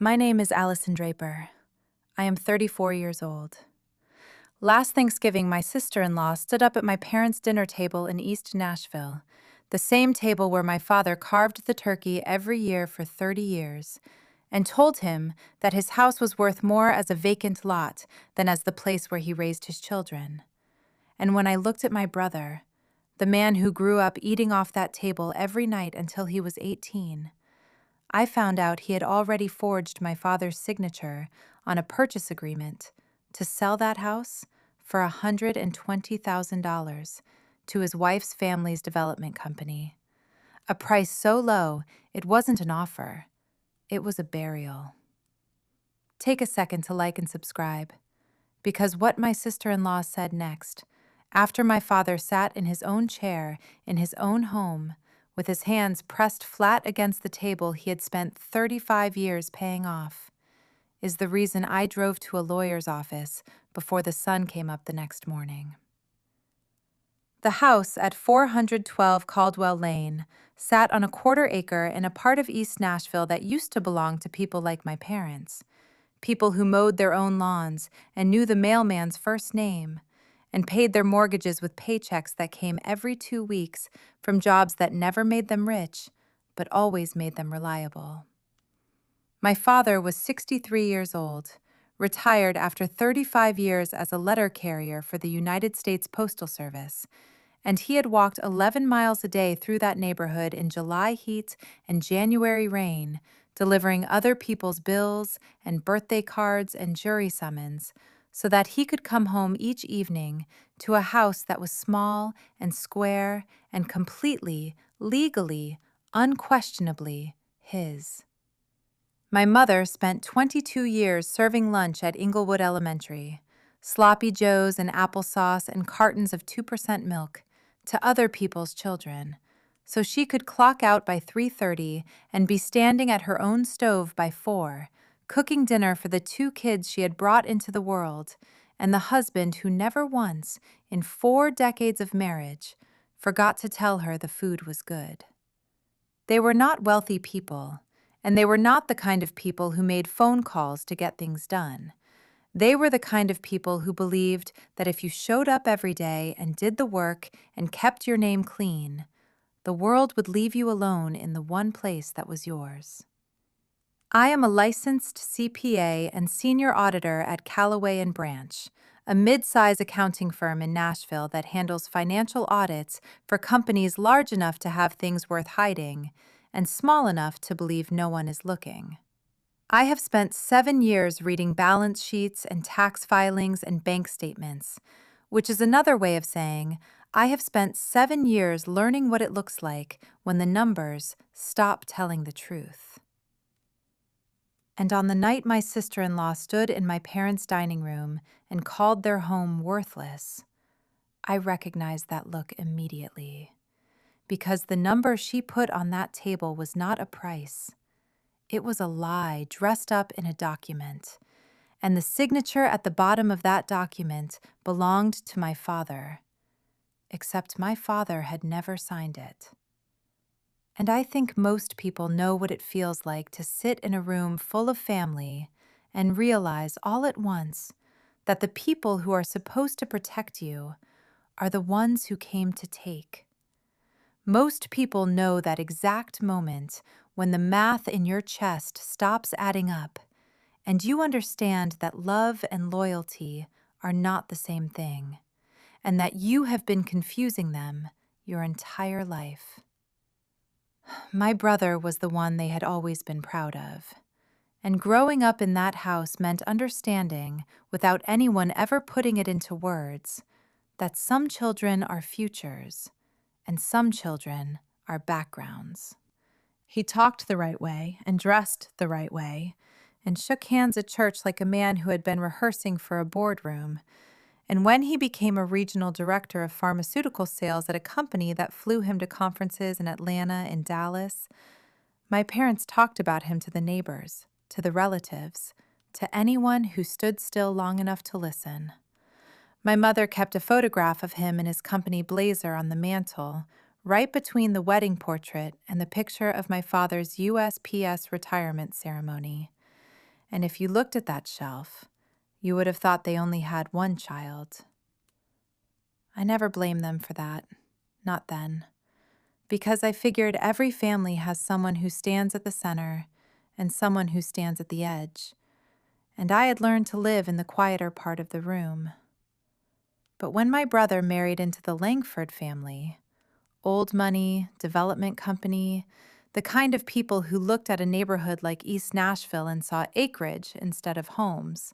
My name is Allison Draper. I am 34 years old. Last Thanksgiving, my sister-in-law stood up at my parents' dinner table in East Nashville, the same table where my father carved the turkey every year for 30 years, and told him that his house was worth more as a vacant lot than as the place where he raised his children. And when I looked at my brother, the man who grew up eating off that table every night until he was 18, I found out he had already forged my father's signature on a purchase agreement to sell that house for $120,000 to his wife's family's development company. A price so low, it wasn't an offer. It was a burial. Take a second to like and subscribe, because what my sister-in-law said next, after my father sat in his own chair in his own home, with his hands pressed flat against the table he had spent 35 years paying off, is the reason I drove to a lawyer's office before the sun came up the next morning. The house at 412 Caldwell Lane sat on a quarter-acre in a part of East Nashville that used to belong to people like my parents, people who mowed their own lawns and knew the mailman's first name, and paid their mortgages with paychecks that came every 2 weeks from jobs that never made them rich, but always made them reliable. My father was 63 years old, retired after 35 years as a letter carrier for the United States Postal Service, and he had walked 11 miles a day through that neighborhood in July heat and January rain, delivering other people's bills and birthday cards and jury summons, so that he could come home each evening to a house that was small and square and completely, legally, unquestionably his. My mother spent 22 years serving lunch at Inglewood Elementary, sloppy joes and applesauce and cartons of 2% milk, to other people's children, so she could clock out by 3:30 and be standing at her own stove by 4, cooking dinner for the 2 kids she had brought into the world, and the husband who never once, in 4 decades of marriage, forgot to tell her the food was good. They were not wealthy people, and they were not the kind of people who made phone calls to get things done. They were the kind of people who believed that if you showed up every day and did the work and kept your name clean, the world would leave you alone in the one place that was yours. I am a licensed CPA and senior auditor at Callaway & Branch, a mid-size accounting firm in Nashville that handles financial audits for companies large enough to have things worth hiding and small enough to believe no one is looking. I have spent 7 years reading balance sheets and tax filings and bank statements, which is another way of saying I have spent 7 years learning what it looks like when the numbers stop telling the truth. And on the night my sister-in-law stood in my parents' dining room and called their home worthless, I recognized that look immediately, because the number she put on that table was not a price. It was a lie dressed up in a document, and the signature at the bottom of that document belonged to my father, except my father had never signed it. And I think most people know what it feels like to sit in a room full of family and realize all at once that the people who are supposed to protect you are the ones who came to take. Most people know that exact moment when the math in your chest stops adding up and you understand that love and loyalty are not the same thing, and that you have been confusing them your entire life. My brother was the one they had always been proud of, and growing up in that house meant understanding, without anyone ever putting it into words, that some children are futures and some children are backgrounds. He talked the right way and dressed the right way and shook hands at church like a man who had been rehearsing for a boardroom. And when he became a regional director of pharmaceutical sales at a company that flew him to conferences in Atlanta and Dallas, my parents talked about him to the neighbors, to the relatives, to anyone who stood still long enough to listen. My mother kept a photograph of him in his company blazer on the mantle, right between the wedding portrait and the picture of my father's USPS retirement ceremony. And if you looked at that shelf, you would have thought they only had one child. I never blamed them for that, not then, because I figured every family has someone who stands at the center and someone who stands at the edge, and I had learned to live in the quieter part of the room. But when my brother married into the Langford family, old money, development company, the kind of people who looked at a neighborhood like East Nashville and saw acreage instead of homes,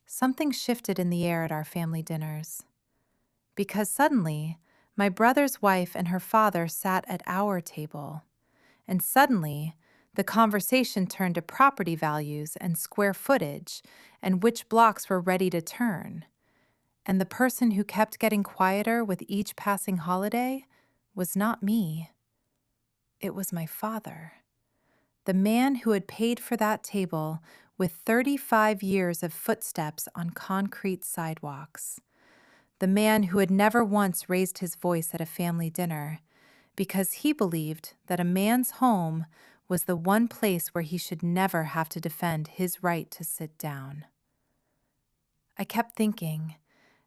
something shifted in the air at our family dinners. Because suddenly, my brother's wife and her father sat at our table, and suddenly, the conversation turned to property values and square footage and which blocks were ready to turn. And the person who kept getting quieter with each passing holiday was not me. It was my father, the man who had paid for that table with 35 years of footsteps on concrete sidewalks, the man who had never once raised his voice at a family dinner because he believed that a man's home was the one place where he should never have to defend his right to sit down. I kept thinking,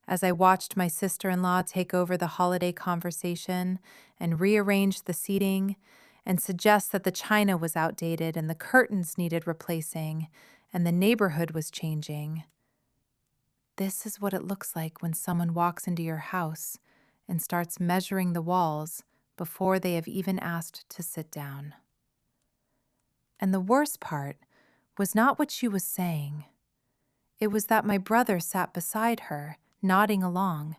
as I watched my sister-in-law take over the holiday conversation and rearrange the seating and suggest that the china was outdated and the curtains needed replacing and the neighborhood was changing. This is what it looks like when someone walks into your house and starts measuring the walls before they have even asked to sit down. And the worst part was not what she was saying. It was that my brother sat beside her, nodding along,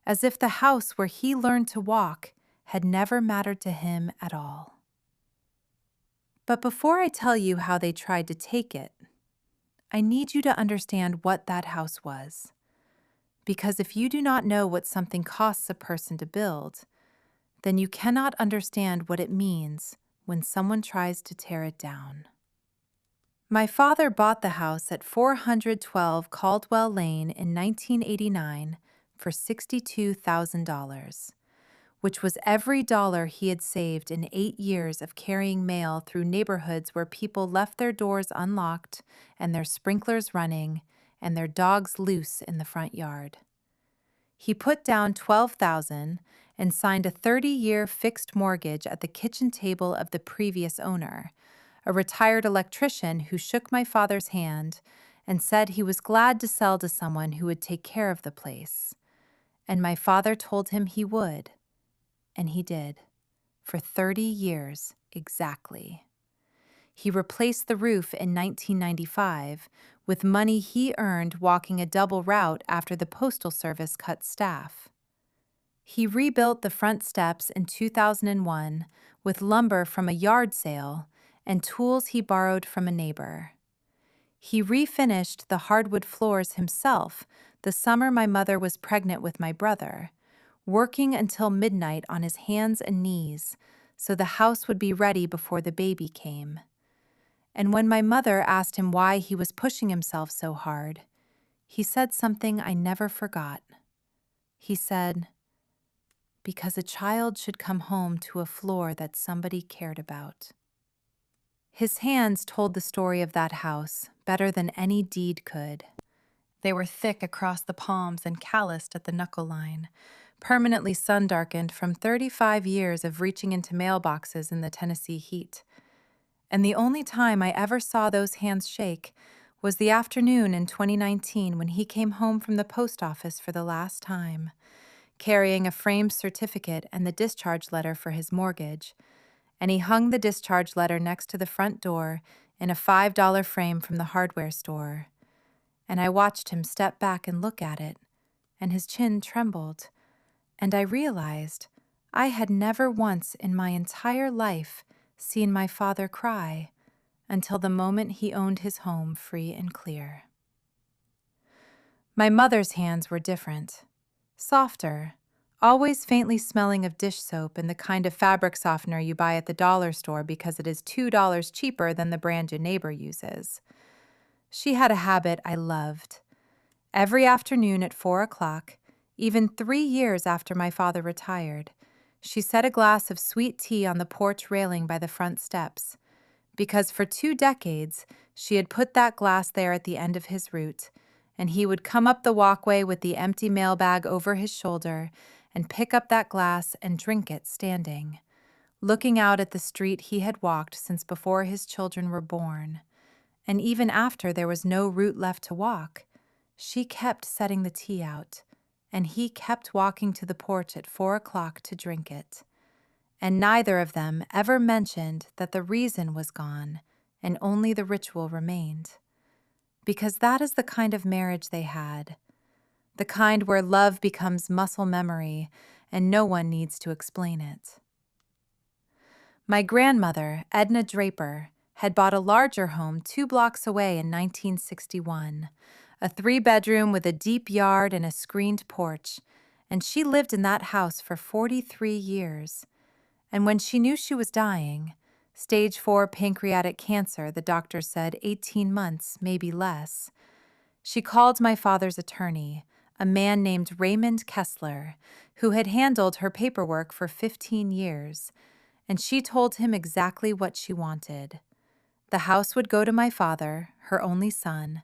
as if the house where he learned to walk had never mattered to him at all. But before I tell you how they tried to take it, I need you to understand what that house was. Because if you do not know what something costs a person to build, then you cannot understand what it means when someone tries to tear it down. My father bought the house at 412 Caldwell Lane in 1989 for $62,000, which was every dollar he had saved in 8 years of carrying mail through neighborhoods where people left their doors unlocked and their sprinklers running and their dogs loose in the front yard. He put down $12,000 and signed a 30-year fixed mortgage at the kitchen table of the previous owner, a retired electrician who shook my father's hand and said he was glad to sell to someone who would take care of the place. And my father told him he would. And he did, for 30 years exactly. He replaced the roof in 1995 with money he earned walking a double route after the Postal Service cut staff. He rebuilt the front steps in 2001 with lumber from a yard sale and tools he borrowed from a neighbor. He refinished the hardwood floors himself the summer my mother was pregnant with my brother, working until midnight on his hands and knees so the house would be ready before the baby came. And when my mother asked him why he was pushing himself so hard, he said something I never forgot. He said, "Because a child should come home to a floor that somebody cared about." His hands told the story of that house better than any deed could. They were thick across the palms and calloused at the knuckle line, permanently sun-darkened from 35 years of reaching into mailboxes in the Tennessee heat. And the only time I ever saw those hands shake was the afternoon in 2019 when he came home from the post office for the last time, carrying a framed certificate and the discharge letter for his mortgage, and he hung the discharge letter next to the front door in a $5 frame from the hardware store. And I watched him step back and look at it, and his chin trembled, and I realized I had never once in my entire life seen my father cry until the moment he owned his home free and clear. My mother's hands were different, softer, always faintly smelling of dish soap and the kind of fabric softener you buy at the dollar store because it is $2 cheaper than the brand your neighbor uses. She had a habit I loved. Every afternoon at 4 o'clock, even 3 years after my father retired, she set a glass of sweet tea on the porch railing by the front steps, because for 2 decades she had put that glass there at the end of his route, and he would come up the walkway with the empty mailbag over his shoulder and pick up that glass and drink it standing, looking out at the street he had walked since before his children were born. And even after there was no route left to walk, she kept setting the tea out, and he kept walking to the porch at 4 o'clock to drink it. And neither of them ever mentioned that the reason was gone and only the ritual remained. Because that is the kind of marriage they had, the kind where love becomes muscle memory and no one needs to explain it. My grandmother, Edna Draper, had bought a larger home 2 blocks away in 1961, a 3-bedroom with a deep yard and a screened porch, and she lived in that house for 43 years. And when she knew she was dying, stage 4 pancreatic cancer, the doctor said 18 months, maybe less, she called my father's attorney, a man named Raymond Kessler, who had handled her paperwork for 15 years, and she told him exactly what she wanted. The house would go to my father, her only son,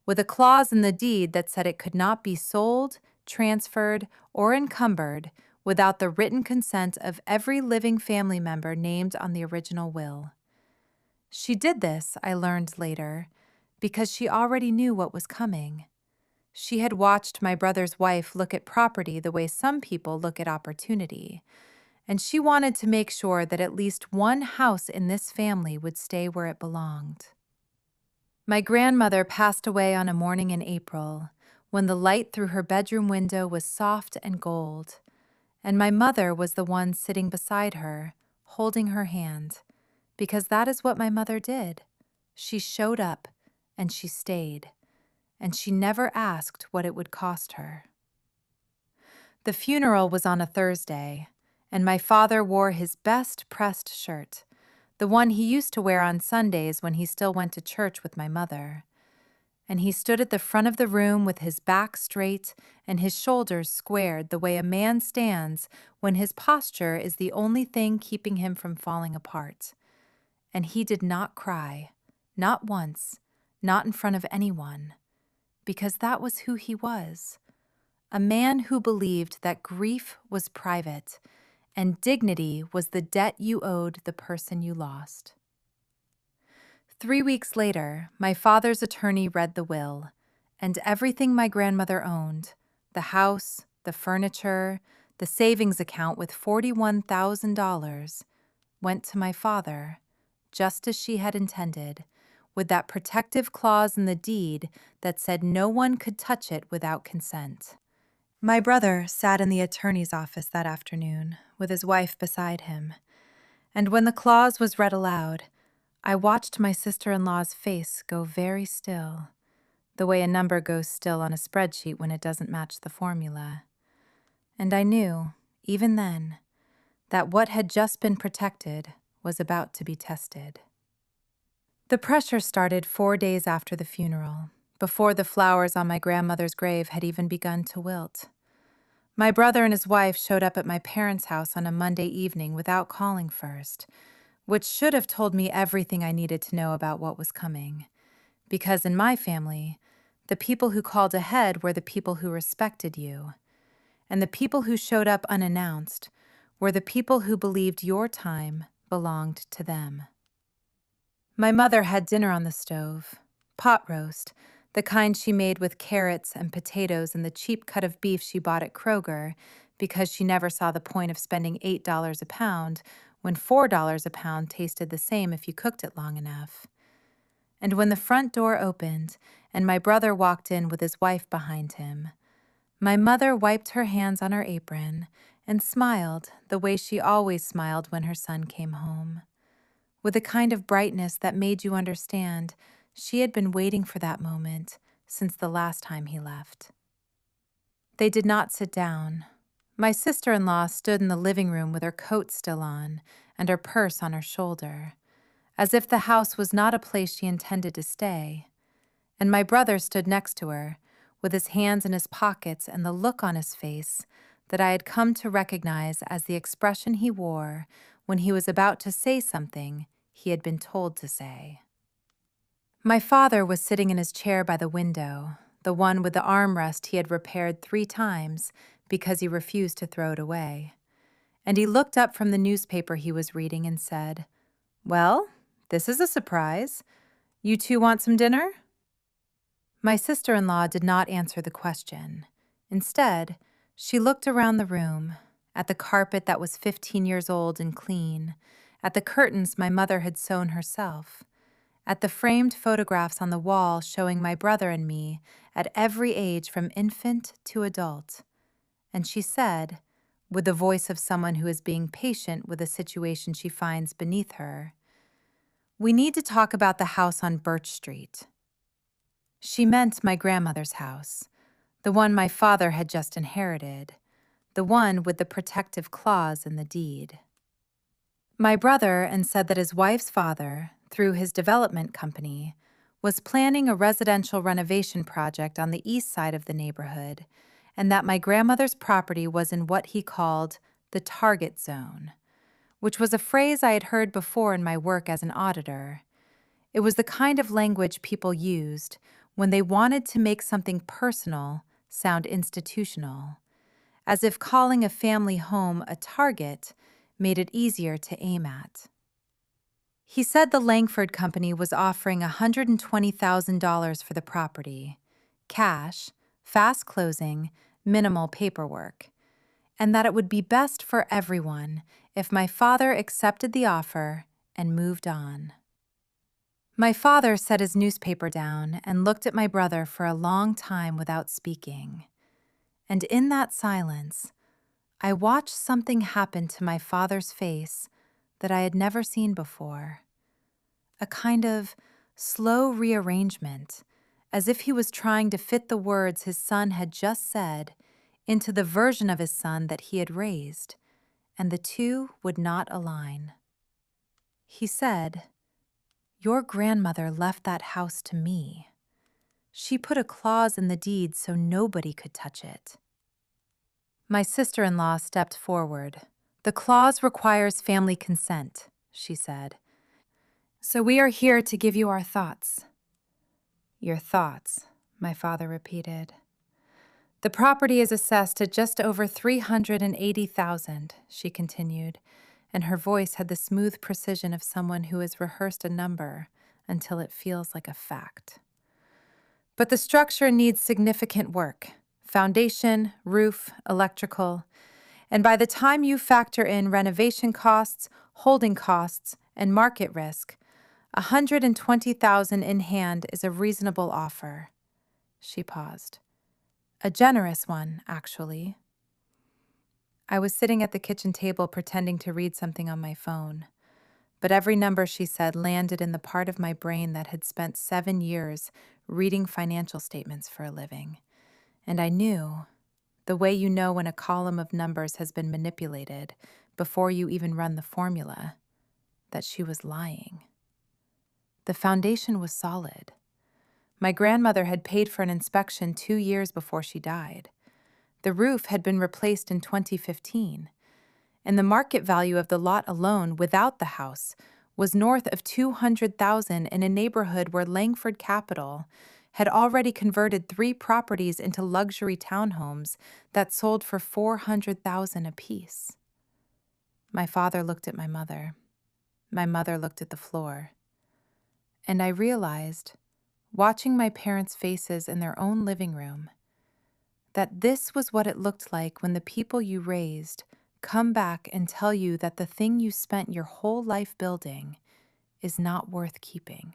with a clause in the deed that said it could not be sold, transferred, or encumbered without the written consent of every living family member named on the original will. She did this, I learned later, because she already knew what was coming. She had watched my brother's wife look at property the way some people look at opportunity, and she wanted to make sure that at least one house in this family would stay where it belonged. My grandmother passed away on a morning in April, when the light through her bedroom window was soft and gold, and my mother was the one sitting beside her, holding her hand, because that is what my mother did. She showed up, and she stayed, and she never asked what it would cost her. The funeral was on a Thursday, and my father wore his best pressed shirt, the one he used to wear on Sundays when he still went to church with my mother. And he stood at the front of the room with his back straight and his shoulders squared the way a man stands when his posture is the only thing keeping him from falling apart. And he did not cry, not once, not in front of anyone, because that was who he was, a man who believed that grief was private and dignity was the debt you owed the person you lost. 3 weeks later, my father's attorney read the will, and everything my grandmother owned, the house, the furniture, the savings account with $41,000, went to my father, just as she had intended, with that protective clause in the deed that said no one could touch it without consent. My brother sat in the attorney's office that afternoon, with his wife beside him, and when the clause was read aloud, I watched my sister-in-law's face go very still, the way a number goes still on a spreadsheet when it doesn't match the formula. And I knew, even then, that what had just been protected was about to be tested. The pressure started 4 days after the funeral, before the flowers on my grandmother's grave had even begun to wilt. My brother and his wife showed up at my parents' house on a Monday evening without calling first, which should have told me everything I needed to know about what was coming. Because in my family, the people who called ahead were the people who respected you, and the people who showed up unannounced were the people who believed your time belonged to them. My mother had dinner on the stove, pot roast, the kind she made with carrots and potatoes and the cheap cut of beef she bought at Kroger because she never saw the point of spending $8 a pound when $4 a pound tasted the same if you cooked it long enough. And when the front door opened and my brother walked in with his wife behind him, my mother wiped her hands on her apron and smiled the way she always smiled when her son came home, with a kind of brightness that made you understand she had been waiting for that moment since the last time he left. They did not sit down. My sister-in-law stood in the living room with her coat still on and her purse on her shoulder, as if the house was not a place she intended to stay. And my brother stood next to her, with his hands in his pockets and the look on his face that I had come to recognize as the expression he wore when he was about to say something he had been told to say. My father was sitting in his chair by the window, the one with the armrest he had repaired 3 times because he refused to throw it away. And he looked up from the newspaper he was reading and said, "Well, this is a surprise. You two want some dinner?" My sister-in-law did not answer the question. Instead, she looked around the room, at the carpet that was 15 years old and clean, at the curtains my mother had sewn herself, at the framed photographs on the wall showing my brother and me at every age from infant to adult. And she said, with the voice of someone who is being patient with a situation she finds beneath her, "We need to talk about the house on Birch Street." She meant my grandmother's house, the one my father had just inherited, the one with the protective clause in the deed. My brother and said that his wife's father, through his development company, was planning a residential renovation project on the east side of the neighborhood, and that my grandmother's property was in what he called the target zone, which was a phrase I had heard before in my work as an auditor. It was the kind of language people used when they wanted to make something personal sound institutional, as if calling a family home a target made it easier to aim at. He said the Langford Company was offering $120,000 for the property, cash, fast closing, minimal paperwork, and that it would be best for everyone if my father accepted the offer and moved on. My father set his newspaper down and looked at my brother for a long time without speaking. And in that silence, I watched something happen to my father's face that I had never seen before. A kind of slow rearrangement, as if he was trying to fit the words his son had just said into the version of his son that he had raised, and the two would not align. He said, "Your grandmother left that house to me. She put a clause in the deed so nobody could touch it." My sister-in-law stepped forward. "The clause requires family consent," she said. "So we are here to give you our thoughts." "Your thoughts," my father repeated. "The property is assessed at just over $380,000, she continued, and her voice had the smooth precision of someone who has rehearsed a number until it feels like a fact. "But the structure needs significant work. Foundation, roof, electrical, and by the time you factor in renovation costs, holding costs, and market risk, $120,000 in hand is a reasonable offer." She paused. "A generous one, actually." I was sitting at the kitchen table pretending to read something on my phone, but every number she said landed in the part of my brain that had spent 7 years reading financial statements for a living. And I knew, the way you know when a column of numbers has been manipulated before you even run the formula, that she was lying. The foundation was solid. My grandmother had paid for an inspection 2 years before she died. The roof had been replaced in 2015, and the market value of the lot alone without the house was north of $200,000 in a neighborhood where Langford Capital had already converted 3 properties into luxury townhomes that sold for $400,000 apiece. My father looked at my mother. My mother looked at the floor. And I realized, watching my parents' faces in their own living room, that this was what it looked like when the people you raised come back and tell you that the thing you spent your whole life building is not worth keeping.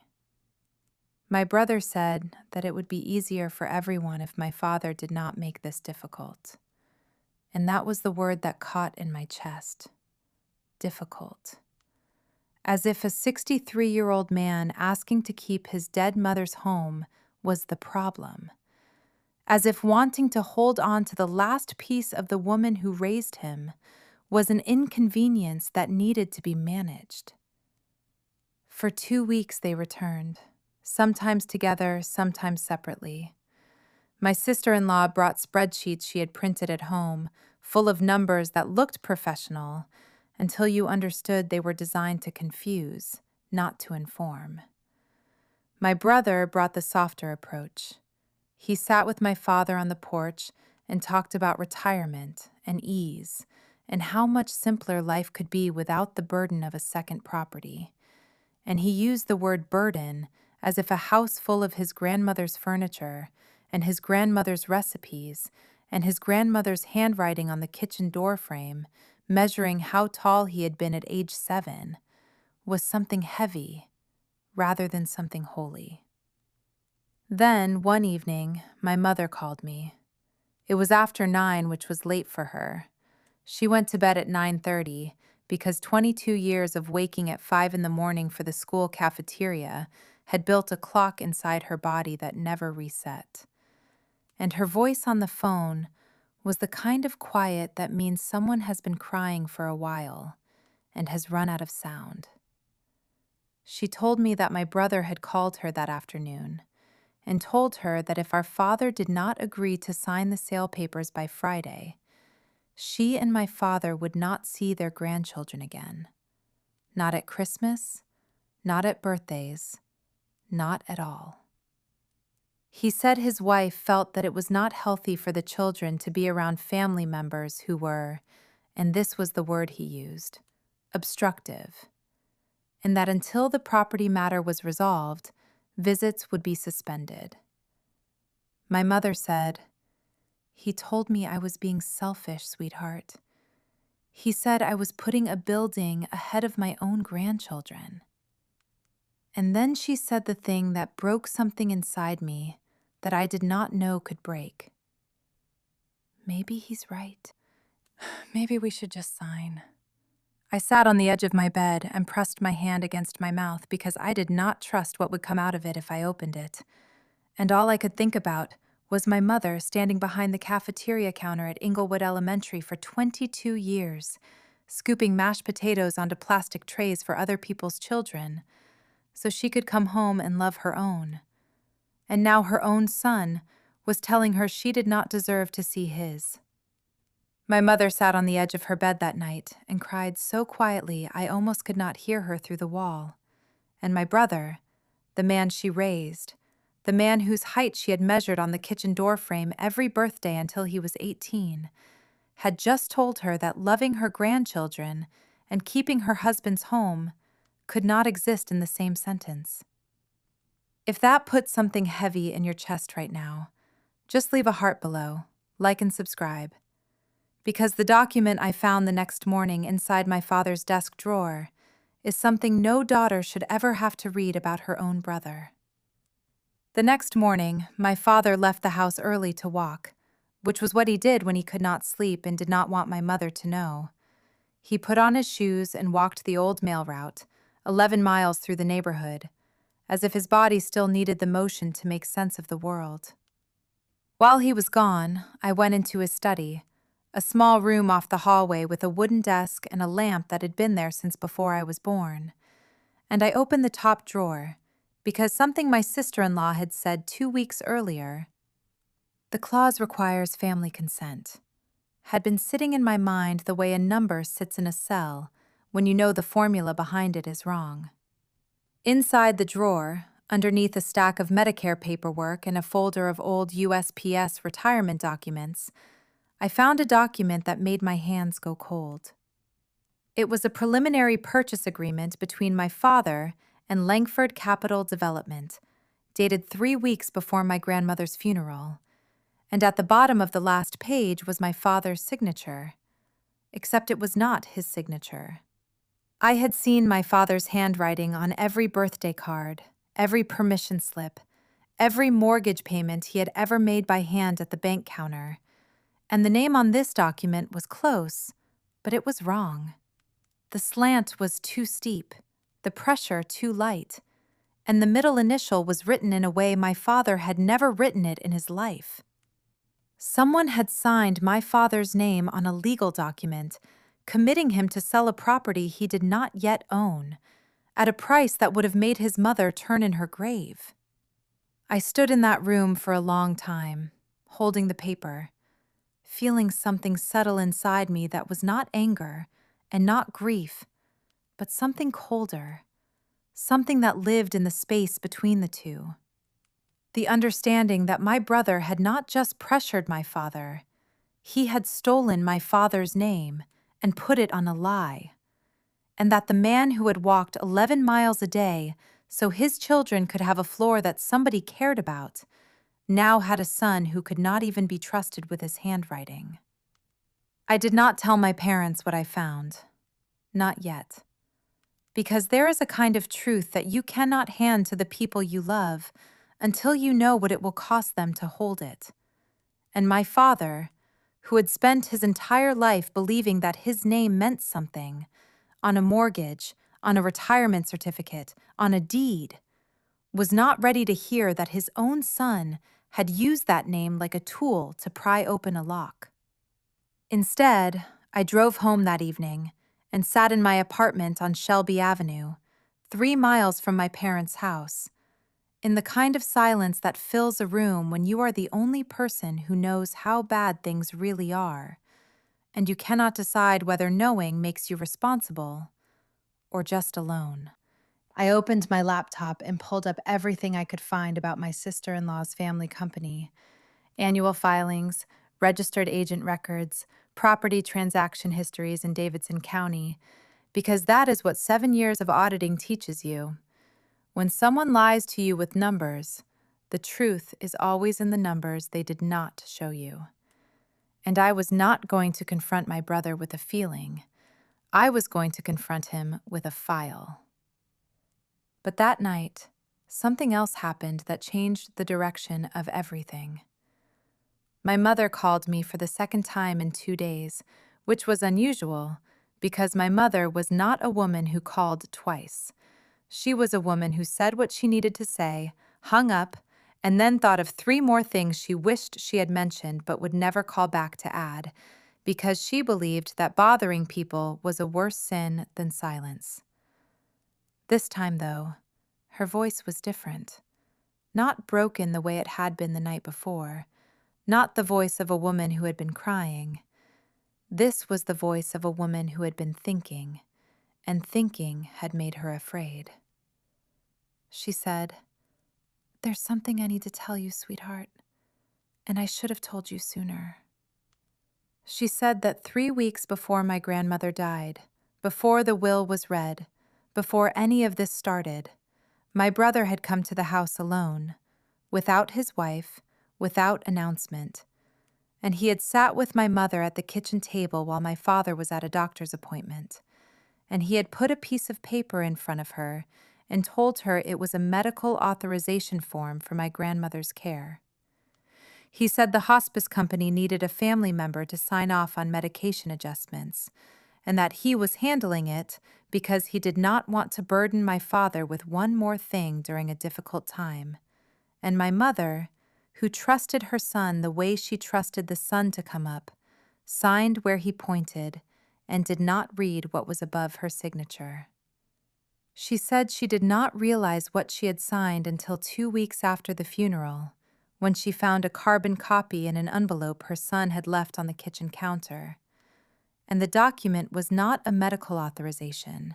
My brother said that it would be easier for everyone if my father did not make this difficult. And that was the word that caught in my chest. Difficult. As if a 63-year-old man asking to keep his dead mother's home was the problem. As if wanting to hold on to the last piece of the woman who raised him was an inconvenience that needed to be managed. For 2 weeks they returned, sometimes together, sometimes separately. My sister-in-law brought spreadsheets she had printed at home, full of numbers that looked professional, until you understood they were designed to confuse, not to inform. My brother brought the softer approach. He sat with my father on the porch and talked about retirement and ease and how much simpler life could be without the burden of a second property. And he used the word burden as if a house full of his grandmother's furniture and his grandmother's recipes and his grandmother's handwriting on the kitchen door frame, measuring how tall he had been at age 7, was something heavy rather than something holy. Then, one evening, my mother called me. It was after 9, which was late for her. She went to bed at 9:30 because 22 years of waking at 5 in the morning for the school cafeteria had built a clock inside her body that never reset. And her voice on the phone was the kind of quiet that means someone has been crying for a while and has run out of sound. She told me that my brother had called her that afternoon and told her that if our father did not agree to sign the sale papers by Friday, she and my father would not see their grandchildren again. Not at Christmas, not at birthdays, not at all. He said his wife felt that it was not healthy for the children to be around family members who were, and this was the word he used, obstructive, and that until the property matter was resolved, visits would be suspended. My mother said, "He told me I was being selfish, sweetheart. He said I was putting a building ahead of my own grandchildren." And then she said the thing that broke something inside me that I did not know could break. Maybe he's right. Maybe we should just sign. I sat on the edge of my bed and pressed my hand against my mouth because I did not trust what would come out of it if I opened it. And all I could think about was my mother standing behind the cafeteria counter at Inglewood Elementary for 22 years, scooping mashed potatoes onto plastic trays for other people's children, so she could come home and love her own. And now her own son was telling her she did not deserve to see his. My mother sat on the edge of her bed that night and cried so quietly I almost could not hear her through the wall. And my brother, the man she raised, the man whose height she had measured on the kitchen door frame every birthday until he was 18, had just told her that loving her grandchildren and keeping her husband's home could not exist in the same sentence. If that puts something heavy in your chest right now, just leave a heart below, like and subscribe. Because the document I found the next morning inside my father's desk drawer is something no daughter should ever have to read about her own brother. The next morning, my father left the house early to walk, which was what he did when he could not sleep and did not want my mother to know. He put on his shoes and walked the old mail route, 11 miles through the neighborhood, as if his body still needed the motion to make sense of the world. While he was gone, I went into his study, a small room off the hallway with a wooden desk and a lamp that had been there since before I was born. And I opened the top drawer, because something my sister-in-law had said 2 weeks earlier, the clause requires family consent, had been sitting in my mind the way a number sits in a cell when you know the formula behind it is wrong. Inside the drawer, underneath a stack of Medicare paperwork and a folder of old USPS retirement documents, I found a document that made my hands go cold. It was a preliminary purchase agreement between my father and Langford Capital Development, dated 3 weeks before my grandmother's funeral, and at the bottom of the last page was my father's signature, except it was not his signature. I had seen my father's handwriting on every birthday card, every permission slip, every mortgage payment he had ever made by hand at the bank counter, and the name on this document was close, but it was wrong. The slant was too steep, the pressure too light, and the middle initial was written in a way my father had never written it in his life. Someone had signed my father's name on a legal document, committing him to sell a property he did not yet own, at a price that would have made his mother turn in her grave. I stood in that room for a long time, holding the paper, feeling something settle inside me that was not anger and not grief, but something colder, something that lived in the space between the two. The understanding that my brother had not just pressured my father, he had stolen my father's name and put it on a lie, and that the man who had walked 11 miles a day so his children could have a floor that somebody cared about now had a son who could not even be trusted with his handwriting. I did not tell my parents what I found. Not yet. Because there is a kind of truth that you cannot hand to the people you love until you know what it will cost them to hold it. And my father, who had spent his entire life believing that his name meant something, on a mortgage, on a retirement certificate, on a deed, was not ready to hear that his own son had used that name like a tool to pry open a lock. Instead, I drove home that evening and sat in my apartment on Shelby Avenue, 3 miles from my parents' house, in the kind of silence that fills a room when you are the only person who knows how bad things really are, and you cannot decide whether knowing makes you responsible or just alone. I opened my laptop and pulled up everything I could find about my sister-in-law's family company: annual filings, registered agent records, property transaction histories in Davidson County, because that is what 7 years of auditing teaches you. When someone lies to you with numbers, the truth is always in the numbers they did not show you. And I was not going to confront my brother with a feeling. I was going to confront him with a file. But that night, something else happened that changed the direction of everything. My mother called me for the second time in 2 days, which was unusual because my mother was not a woman who called twice. She was a woman who said what she needed to say, hung up, and then thought of 3 more things she wished she had mentioned but would never call back to add, because she believed that bothering people was a worse sin than silence. This time, though, her voice was different. Not broken the way it had been the night before, not the voice of a woman who had been crying. This was the voice of a woman who had been thinking, and thinking had made her afraid. She said, "There's something I need to tell you, sweetheart, and I should have told you sooner." She said that 3 weeks before my grandmother died, before the will was read, before any of this started, my brother had come to the house alone, without his wife, without announcement, and he had sat with my mother at the kitchen table while my father was at a doctor's appointment, and he had put a piece of paper in front of her and told her it was a medical authorization form for my grandmother's care. He said the hospice company needed a family member to sign off on medication adjustments, and that he was handling it because he did not want to burden my father with one more thing during a difficult time. And my mother, who trusted her son the way she trusted the sun to come up, signed where he pointed and did not read what was above her signature. She said she did not realize what she had signed until 2 weeks after the funeral, when she found a carbon copy in an envelope her son had left on the kitchen counter. And the document was not a medical authorization.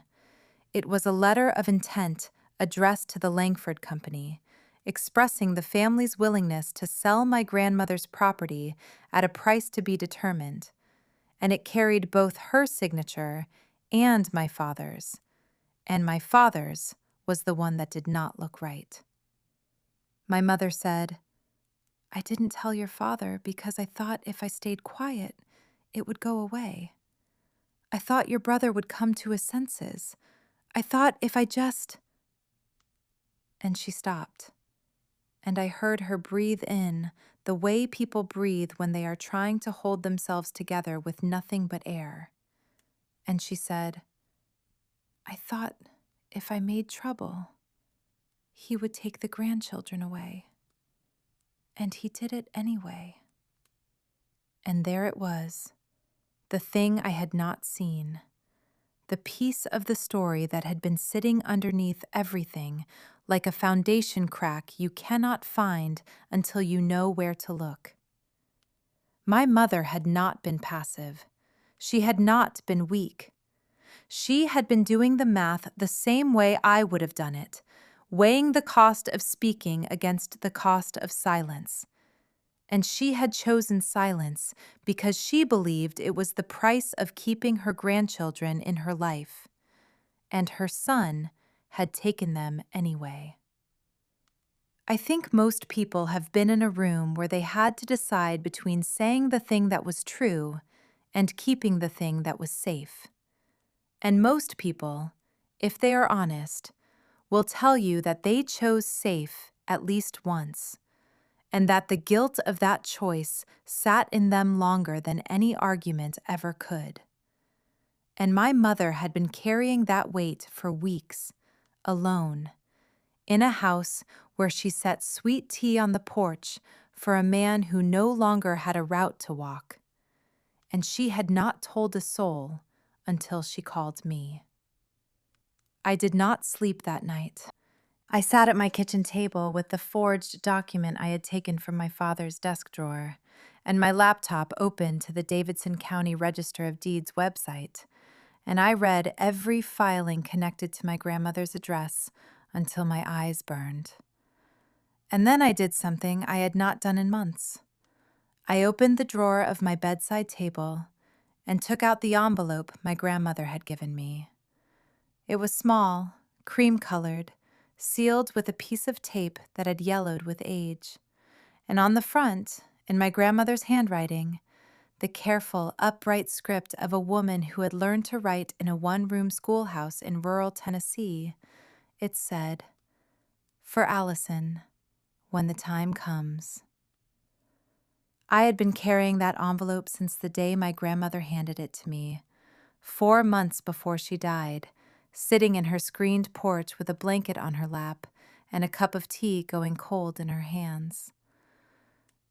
It was a letter of intent addressed to the Langford Company, expressing the family's willingness to sell my grandmother's property at a price to be determined, and it carried both her signature and my father's was the one that did not look right. My mother said, "I didn't tell your father because I thought if I stayed quiet, it would go away. I thought your brother would come to his senses. I thought if I just—" And she stopped, and I heard her breathe in the way people breathe when they are trying to hold themselves together with nothing but air. And she said, "I thought if I made trouble, he would take the grandchildren away. And he did it anyway." And there it was, the thing I had not seen, the piece of the story that had been sitting underneath everything, like a foundation crack you cannot find until you know where to look. My mother had not been passive. She had not been weak. She had been doing the math the same way I would have done it, weighing the cost of speaking against the cost of silence. And she had chosen silence because she believed it was the price of keeping her grandchildren in her life. And her son had taken them anyway. I think most people have been in a room where they had to decide between saying the thing that was true and keeping the thing that was safe. And most people, if they are honest, will tell you that they chose safe at least once, and that the guilt of that choice sat in them longer than any argument ever could. And my mother had been carrying that weight for weeks, alone, in a house where she set sweet tea on the porch for a man who no longer had a route to walk. And she had not told a soul until she called me. I did not sleep that night. I sat at my kitchen table with the forged document I had taken from my father's desk drawer, and my laptop open to the Davidson County Register of Deeds website, and I read every filing connected to my grandmother's address until my eyes burned. And then I did something I had not done in months. I opened the drawer of my bedside table and took out the envelope my grandmother had given me. It was small, cream-colored, sealed with a piece of tape that had yellowed with age, and on the front, in my grandmother's handwriting, the careful, upright script of a woman who had learned to write in a one-room schoolhouse in rural Tennessee, it said, "For Allison, when the time comes." I had been carrying that envelope since the day my grandmother handed it to me, 4 months before she died, sitting in her screened porch with a blanket on her lap and a cup of tea going cold in her hands.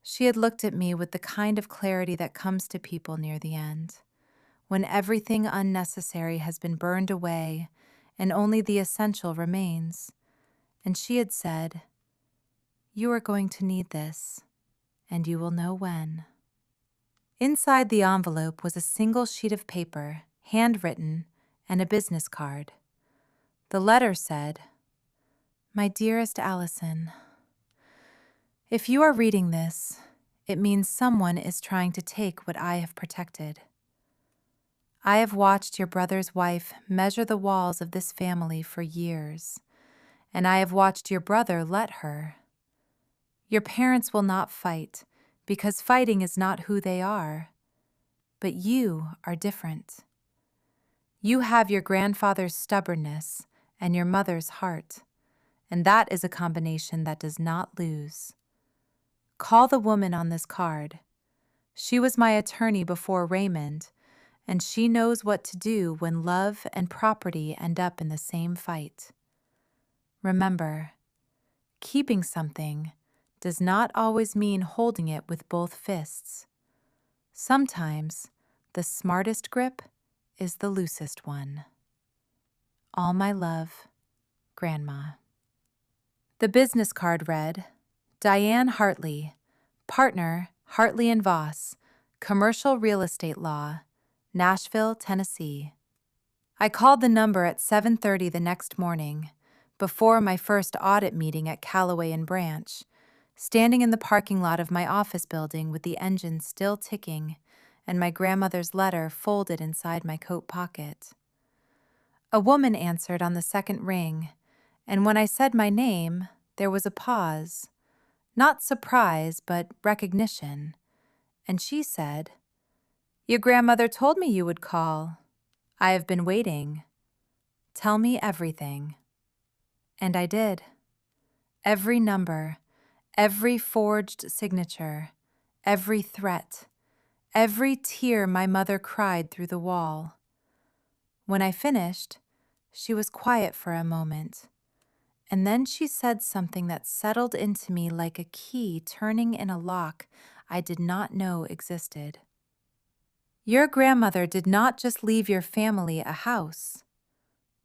She had looked at me with the kind of clarity that comes to people near the end, when everything unnecessary has been burned away and only the essential remains. And she had said, "You are going to need this, and you will know when." Inside the envelope was a single sheet of paper, handwritten, and a business card. The letter said, "My dearest Allison, if you are reading this, it means someone is trying to take what I have protected. I have watched your brother's wife measure the walls of this family for years, and I have watched your brother let her. Your parents will not fight, because fighting is not who they are. But you are different. You have your grandfather's stubbornness and your mother's heart, and that is a combination that does not lose. Call the woman on this card. She was my attorney before Raymond, and she knows what to do when love and property end up in the same fight. Remember, keeping something does not always mean holding it with both fists. Sometimes the smartest grip is the loosest one. All my love, Grandma." The business card read, "Diane Hartley, partner, Hartley & Voss, commercial real estate law, Nashville, Tennessee." I called the number at 7:30 the next morning, before my first audit meeting at Callaway and Branch, standing in the parking lot of my office building with the engine still ticking and my grandmother's letter folded inside my coat pocket. A woman answered on the second ring, and when I said my name, there was a pause. Not surprise, but recognition. And she said, "Your grandmother told me you would call. I have been waiting. Tell me everything." And I did. Every number, every forged signature, every threat, every tear my mother cried through the wall. When I finished, she was quiet for a moment, and then she said something that settled into me like a key turning in a lock I did not know existed. "Your grandmother did not just leave your family a house.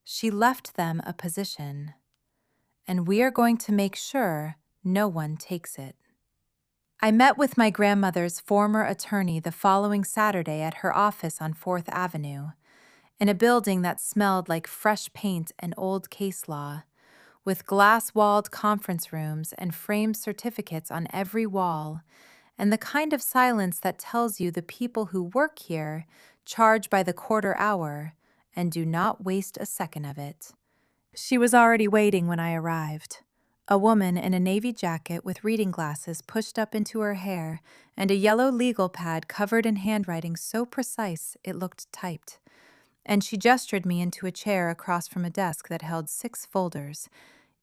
She left them a position, and we are going to make sure no one takes it." I met with my grandmother's former attorney the following Saturday at her office on 4th Avenue, in a building that smelled like fresh paint and old case law, with glass-walled conference rooms and framed certificates on every wall, and the kind of silence that tells you the people who work here charge by the quarter hour and do not waste a second of it. She was already waiting when I arrived. A woman in a navy jacket with reading glasses pushed up into her hair and a yellow legal pad covered in handwriting so precise it looked typed. And she gestured me into a chair across from a desk that held 6 folders,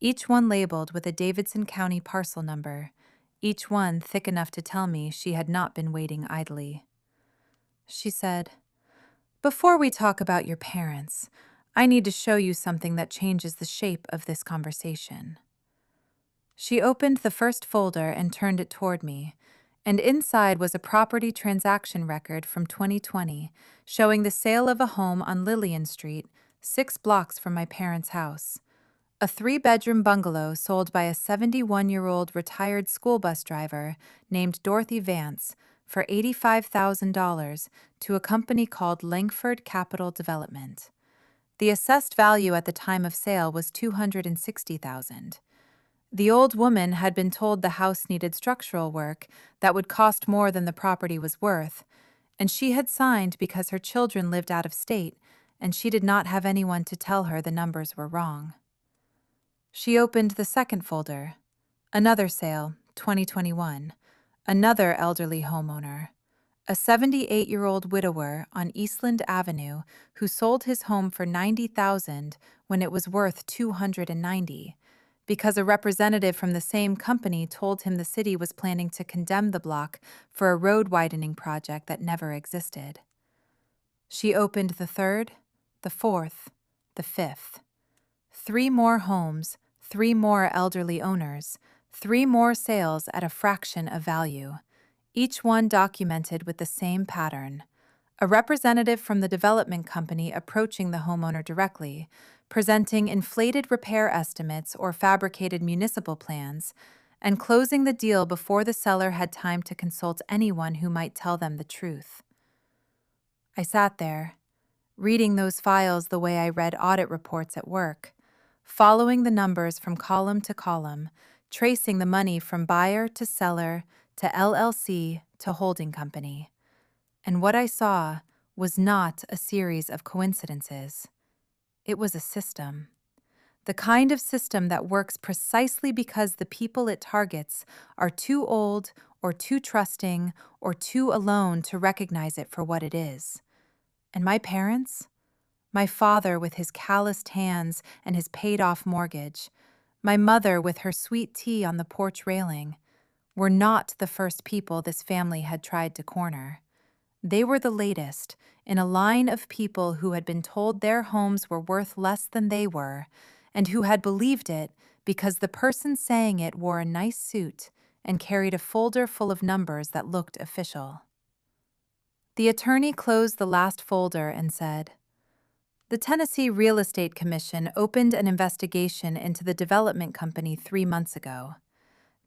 each one labeled with a Davidson County parcel number, each one thick enough to tell me she had not been waiting idly. She said, "Before we talk about your parents, I need to show you something that changes the shape of this conversation." She opened the first folder and turned it toward me, and inside was a property transaction record from 2020 showing the sale of a home on Lillian Street, 6 blocks from my parents' house. A 3-bedroom bungalow sold by a 71-year-old retired school bus driver named Dorothy Vance for $85,000 to a company called Langford Capital Development. The assessed value at the time of sale was $260,000. The old woman had been told the house needed structural work that would cost more than the property was worth, and she had signed because her children lived out of state, and she did not have anyone to tell her the numbers were wrong. She opened the second folder. Another sale, 2021. Another elderly homeowner. A 78-year-old widower on Eastland Avenue who sold his home for $90,000 when it was worth $290,000, because a representative from the same company told him the city was planning to condemn the block for a road widening project that never existed. She opened the third, the fourth, the fifth. 3 more homes, 3 more elderly owners, 3 more sales at a fraction of value, each one documented with the same pattern. A representative from the development company approaching the homeowner directly, presenting inflated repair estimates or fabricated municipal plans, and closing the deal before the seller had time to consult anyone who might tell them the truth. I sat there, reading those files the way I read audit reports at work, following the numbers from column to column, tracing the money from buyer to seller to LLC to holding company. And what I saw was not a series of coincidences. It was a system. The kind of system that works precisely because the people it targets are too old or too trusting or too alone to recognize it for what it is. And my parents? My father with his calloused hands and his paid-off mortgage, my mother with her sweet tea on the porch railing, were not the first people this family had tried to corner. They were the latest in a line of people who had been told their homes were worth less than they were, and who had believed it because the person saying it wore a nice suit and carried a folder full of numbers that looked official. The attorney closed the last folder and said, "The Tennessee Real Estate Commission opened an investigation into the development company 3 months ago.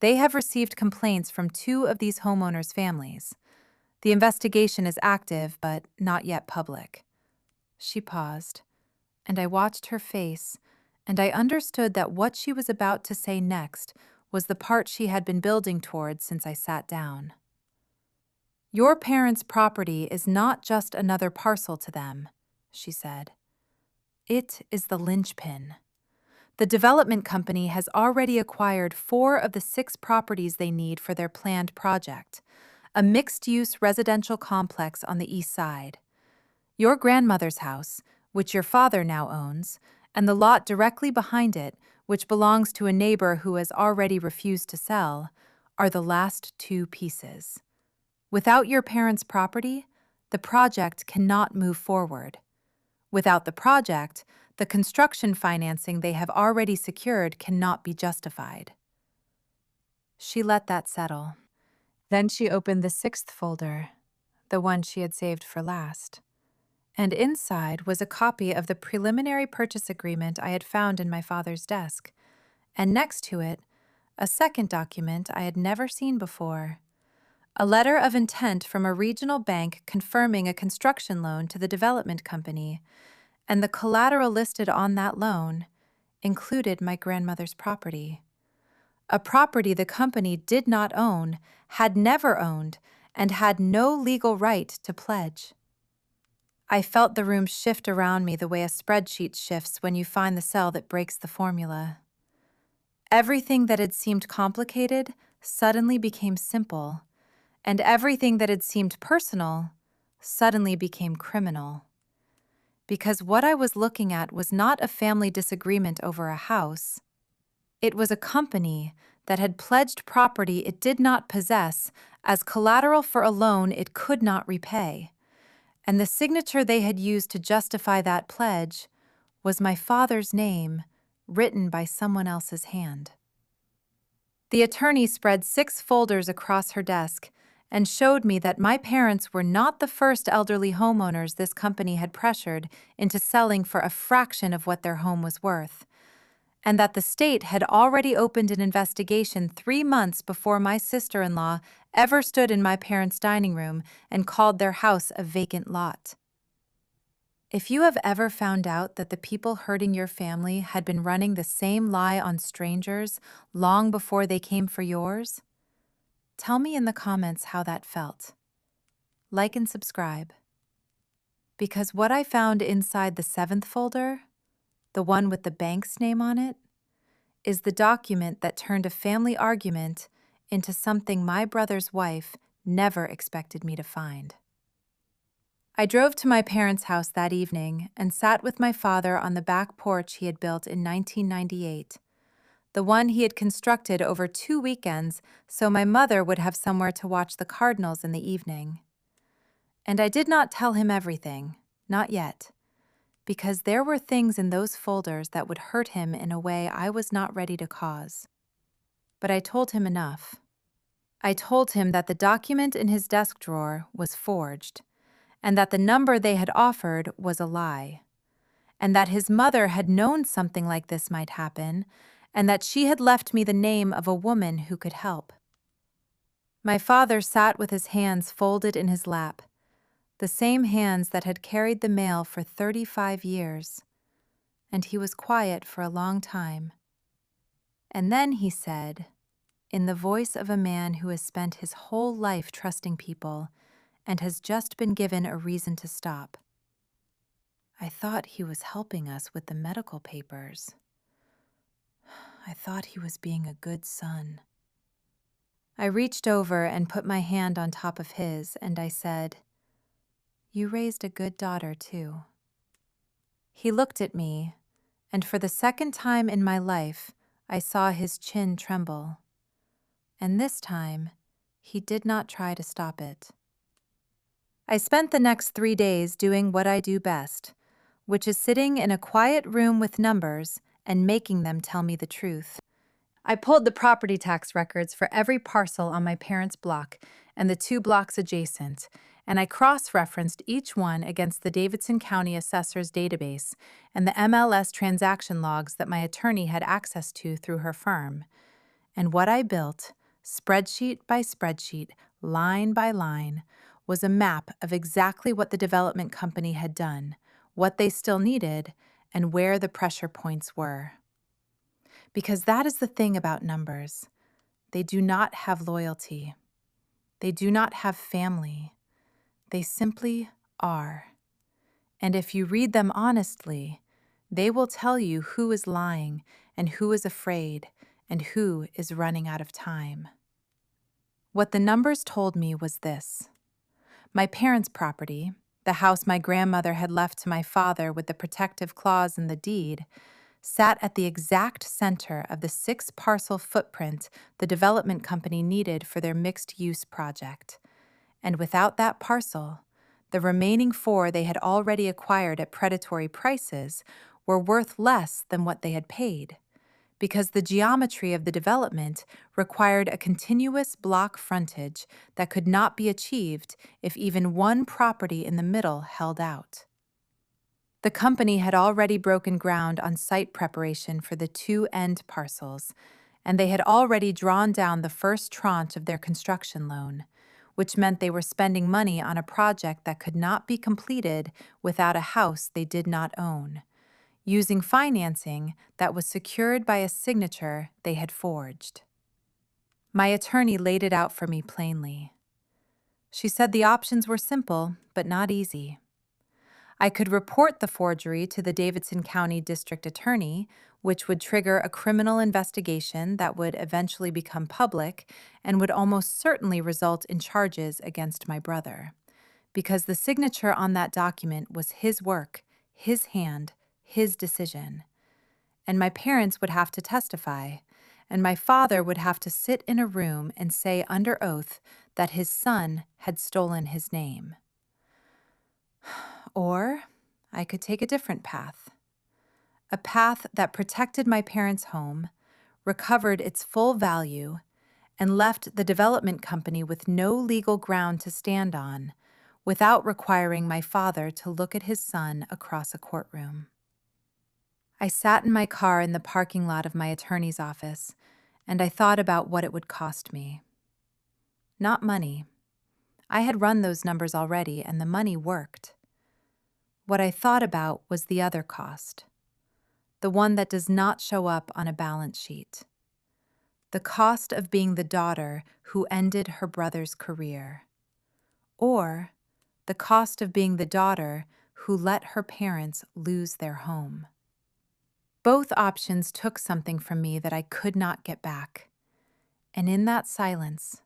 They have received complaints from 2 of these homeowners' families. The investigation is active, but not yet public." She paused, and I watched her face, and I understood that what she was about to say next was the part she had been building towards since I sat down. "Your parents' property is not just another parcel to them," she said. "It is the linchpin. The development company has already acquired 4 of the 6 properties they need for their planned project, a mixed-use residential complex on the east side. Your grandmother's house, which your father now owns, and the lot directly behind it, which belongs to a neighbor who has already refused to sell, are the last 2 pieces. Without your parents' property, the project cannot move forward. Without the project, the construction financing they have already secured cannot be justified." She let that settle. Then she opened the 6th folder, the one she had saved for last. And inside was a copy of the preliminary purchase agreement I had found in my father's desk, and next to it, a second document I had never seen before. A letter of intent from a regional bank confirming a construction loan to the development company, and the collateral listed on that loan included my grandmother's property. A property the company did not own, had never owned, and had no legal right to pledge. I felt the room shift around me the way a spreadsheet shifts when you find the cell that breaks the formula. Everything that had seemed complicated suddenly became simple, and everything that had seemed personal suddenly became criminal. Because what I was looking at was not a family disagreement over a house. It was a company that had pledged property it did not possess as collateral for a loan it could not repay. And the signature they had used to justify that pledge was my father's name, written by someone else's hand. The attorney spread 6 folders across her desk and showed me that my parents were not the first elderly homeowners this company had pressured into selling for a fraction of what their home was worth, and that the state had already opened an investigation 3 months before my sister-in-law ever stood in my parents' dining room and called their house a vacant lot. If you have ever found out that the people hurting your family had been running the same lie on strangers long before they came for yours, tell me in the comments how that felt. Like and subscribe. Because what I found inside the 7th folder, the one with the bank's name on it, is the document that turned a family argument into something my brother's wife never expected me to find. I drove to my parents' house that evening and sat with my father on the back porch he had built in 1998, the one he had constructed over 2 weekends so my mother would have somewhere to watch the Cardinals in the evening. And I did not tell him everything, not yet, because there were things in those folders that would hurt him in a way I was not ready to cause. But I told him enough. I told him that the document in his desk drawer was forged, and that the number they had offered was a lie, and that his mother had known something like this might happen, and that she had left me the name of a woman who could help. My father sat with his hands folded in his lap, the same hands that had carried the mail for 35 years, and he was quiet for a long time. And then he said, in the voice of a man who has spent his whole life trusting people and has just been given a reason to stop, I thought he was helping us with the medical papers. I thought he was being a good son. I reached over and put my hand on top of his, and I said, "You raised a good daughter, too." He looked at me, and for the second time in my life, I saw his chin tremble. And this time, he did not try to stop it. I spent the next 3 days doing what I do best, which is sitting in a quiet room with numbers and making them tell me the truth. I pulled the property tax records for every parcel on my parents' block and the 2 blocks adjacent, and I cross-referenced each one against the Davidson County Assessor's database and the MLS transaction logs that my attorney had access to through her firm. And what I built, spreadsheet by spreadsheet, line by line, was a map of exactly what the development company had done, what they still needed, and where the pressure points were. Because that is the thing about numbers. They do not have loyalty. They do not have family. They simply are. And if you read them honestly, they will tell you who is lying and who is afraid and who is running out of time. What the numbers told me was this. My parents' property, the house my grandmother had left to my father with the protective clause in the deed, sat at the exact center of the 6-parcel footprint the development company needed for their mixed-use project. And without that parcel, the remaining 4 they had already acquired at predatory prices were worth less than what they had paid, because the geometry of the development required a continuous block frontage that could not be achieved if even one property in the middle held out. The company had already broken ground on site preparation for the 2 end parcels, and they had already drawn down the first tranche of their construction loan, which meant they were spending money on a project that could not be completed without a house they did not own, using financing that was secured by a signature they had forged. My attorney laid it out for me plainly. She said the options were simple, but not easy. I could report the forgery to the Davidson County District Attorney, which would trigger a criminal investigation that would eventually become public and would almost certainly result in charges against my brother, because the signature on that document was his work, his hand, his decision. And my parents would have to testify, and my father would have to sit in a room and say under oath that his son had stolen his name. Or I could take a different path. A path that protected my parents' home, recovered its full value, and left the development company with no legal ground to stand on, without requiring my father to look at his son across a courtroom. I sat in my car in the parking lot of my attorney's office, and I thought about what it would cost me. Not money. I had run those numbers already, and the money worked. What I thought about was the other cost, the one that does not show up on a balance sheet. The cost of being the daughter who ended her brother's career. Or the cost of being the daughter who let her parents lose their home. Both options took something from me that I could not get back. And in that silence,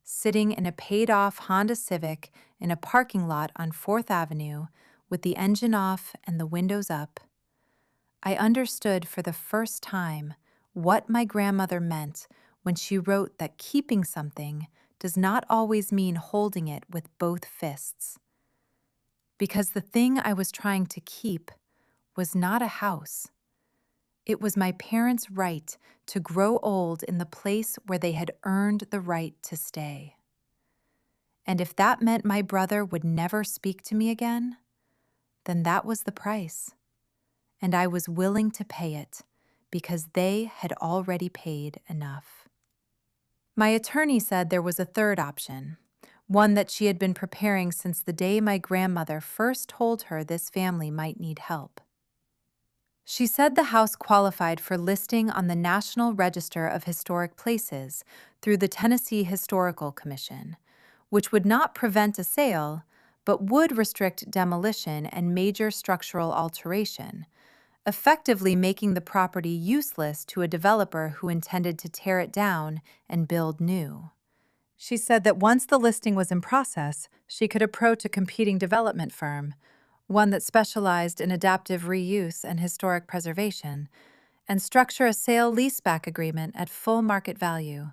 sitting in a paid-off Honda Civic in a parking lot on 4th Avenue with the engine off and the windows up, I understood for the first time what my grandmother meant when she wrote that keeping something does not always mean holding it with both fists. Because the thing I was trying to keep was not a house. It was my parents' right to grow old in the place where they had earned the right to stay. And if that meant my brother would never speak to me again, then that was the price. And I was willing to pay it because they had already paid enough. My attorney said there was a third option, one that she had been preparing since the day my grandmother first told her this family might need help. She said the house qualified for listing on the National Register of Historic Places through the Tennessee Historical Commission, which would not prevent a sale, but would restrict demolition and major structural alteration, effectively making the property useless to a developer who intended to tear it down and build new. She said that once the listing was in process, she could approach a competing development firm, one that specialized in adaptive reuse and historic preservation, and structure a sale-leaseback agreement at full market value,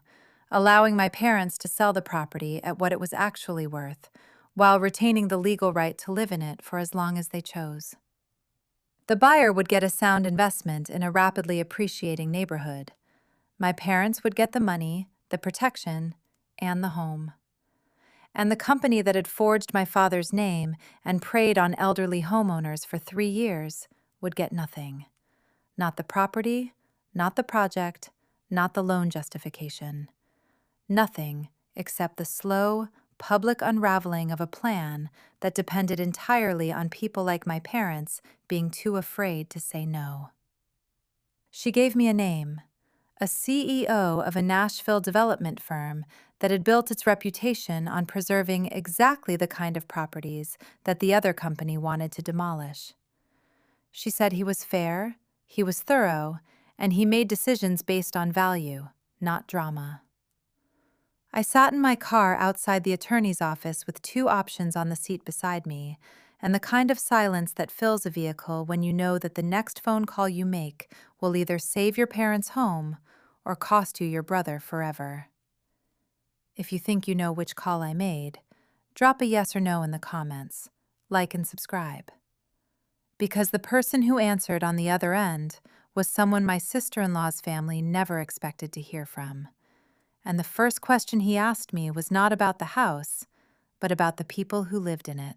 allowing my parents to sell the property at what it was actually worth, while retaining the legal right to live in it for as long as they chose. The buyer would get a sound investment in a rapidly appreciating neighborhood. My parents would get the money, the protection, and the home. And the company that had forged my father's name and preyed on elderly homeowners for 3 years would get nothing. Not the property, not the project, not the loan justification. Nothing except the slow, public unraveling of a plan that depended entirely on people like my parents being too afraid to say no. She gave me a name, a CEO of a Nashville development firm that had built its reputation on preserving exactly the kind of properties that the other company wanted to demolish. She said he was fair, he was thorough, and he made decisions based on value, not drama. I sat in my car outside the attorney's office with 2 options on the seat beside me, and the kind of silence that fills a vehicle when you know that the next phone call you make will either save your parents' home or cost you your brother forever. If you think you know which call I made, drop a yes or no in the comments, like and subscribe. Because the person who answered on the other end was someone my sister-in-law's family never expected to hear from. And the first question he asked me was not about the house, but about the people who lived in it.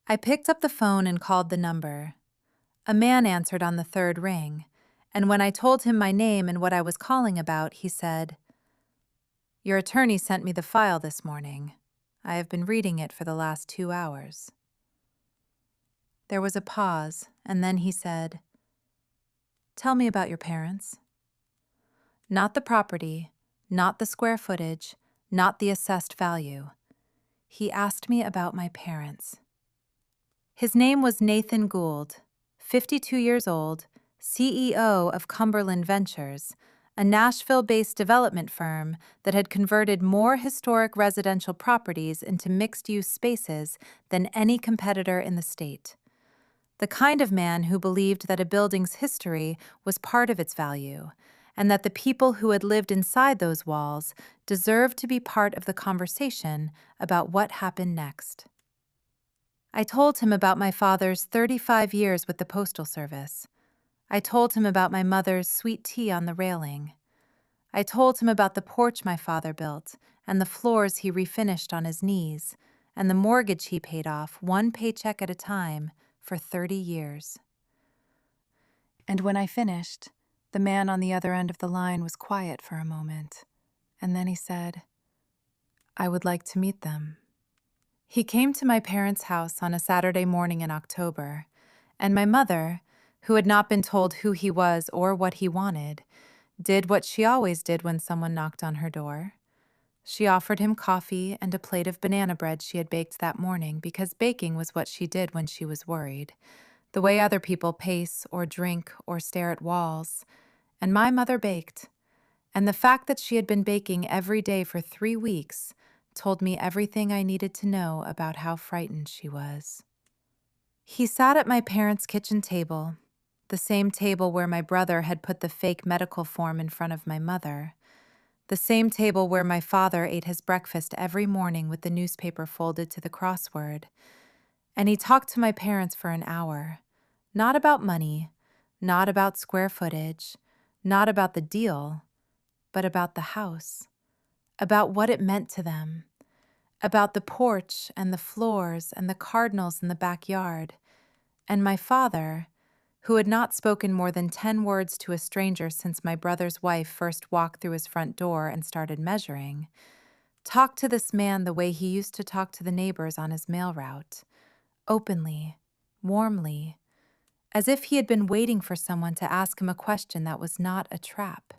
I picked up the phone and called the number. A man answered on the 3rd ring, and when I told him my name and what I was calling about, he said, Your attorney sent me the file this morning. I have been reading it for the last 2 hours. There was a pause, and then he said, "Tell me about your parents." Not the property, not the square footage, not the assessed value. He asked me about my parents. His name was Nathan Gould, 52 years old, CEO of Cumberland Ventures, a Nashville-based development firm that had converted more historic residential properties into mixed-use spaces than any competitor in the state. The kind of man who believed that a building's history was part of its value, and that the people who had lived inside those walls deserved to be part of the conversation about what happened next. I told him about my father's 35 years with the Postal Service. I told him about my mother's sweet tea on the railing. I told him about the porch my father built, and the floors he refinished on his knees, and the mortgage he paid off one paycheck at a time for 30 years. And when I finished, the man on the other end of the line was quiet for a moment, and then he said, "I would like to meet them." He came to my parents' house on a Saturday morning in October, and my mother, who had not been told who he was or what he wanted, did what she always did when someone knocked on her door. She offered him coffee and a plate of banana bread she had baked that morning because baking was what she did when she was worried, the way other people pace or drink or stare at walls. And my mother baked. And the fact that she had been baking every day for 3 weeks told me everything I needed to know about how frightened she was. He sat at my parents' kitchen table, the same table where my brother had put the fake medical form in front of my mother, the same table where my father ate his breakfast every morning with the newspaper folded to the crossword. And he talked to my parents for an hour, not about money, not about square footage, not about the deal, but about the house, about what it meant to them, about the porch and the floors and the cardinals in the backyard. And my father, who had not spoken more than 10 words to a stranger since my brother's wife first walked through his front door and started measuring, talked to this man the way he used to talk to the neighbors on his mail route, openly, warmly, as if he had been waiting for someone to ask him a question that was not a trap.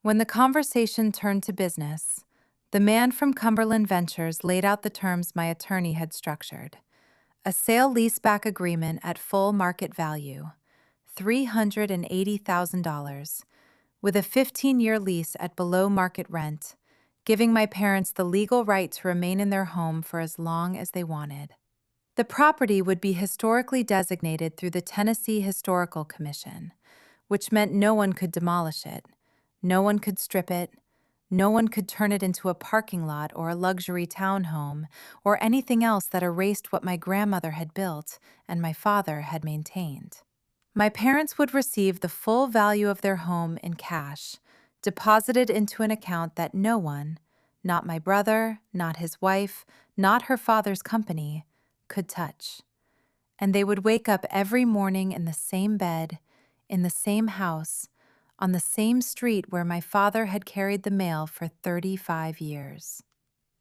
When the conversation turned to business, the man from Cumberland Ventures laid out the terms my attorney had structured. A sale-leaseback agreement at full market value, $380,000, with a 15-year lease at below market rent, giving my parents the legal right to remain in their home for as long as they wanted. The property would be historically designated through the Tennessee Historical Commission, which meant no one could demolish it, no one could strip it, no one could turn it into a parking lot or a luxury townhome or anything else that erased what my grandmother had built and my father had maintained. My parents would receive the full value of their home in cash, deposited into an account that no one, not my brother, not his wife, not her father's company, could touch. And they would wake up every morning in the same bed, in the same house, on the same street where my father had carried the mail for 35 years.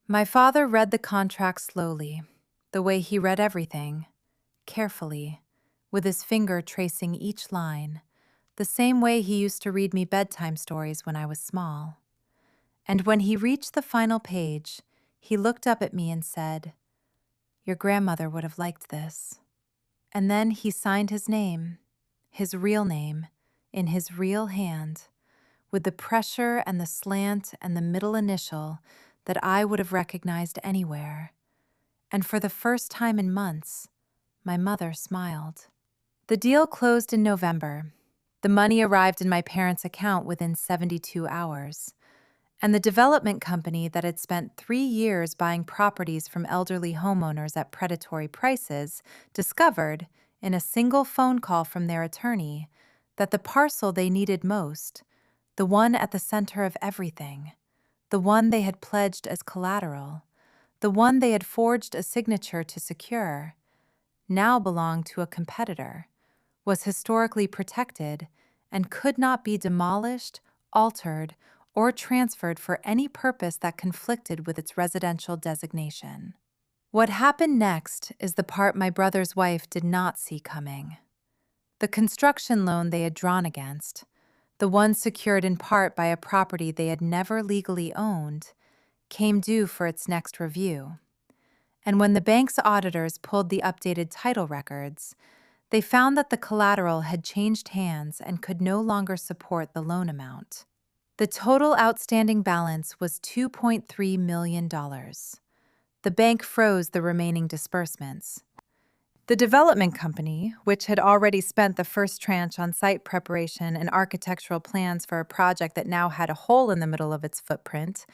My father read the contract slowly, the way he read everything, carefully, with his finger tracing each line, the same way he used to read me bedtime stories when I was small. And when he reached the final page, he looked up at me and said, "Your grandmother would have liked this." And then he signed his name, his real name, in his real hand, with the pressure and the slant and the middle initial that I would have recognized anywhere. And for the first time in months, my mother smiled. The deal closed in November. The money arrived in my parents' account within 72 hours. And the development company that had spent 3 years buying properties from elderly homeowners at predatory prices discovered, in a single phone call from their attorney, that the parcel they needed most, the one at the center of everything, the one they had pledged as collateral, the one they had forged a signature to secure, now belonged to a competitor, was historically protected, and could not be demolished, altered, or transferred for any purpose that conflicted with its residential designation. What happened next is the part my brother's wife did not see coming. The construction loan they had drawn against, the one secured in part by a property they had never legally owned, came due for its next review. And when the bank's auditors pulled the updated title records, they found that the collateral had changed hands and could no longer support the loan amount. The total outstanding balance was $2.3 million. The bank froze the remaining disbursements. The development company, which had already spent the first tranche on site preparation and architectural plans for a project that now had a hole in the middle of its footprint,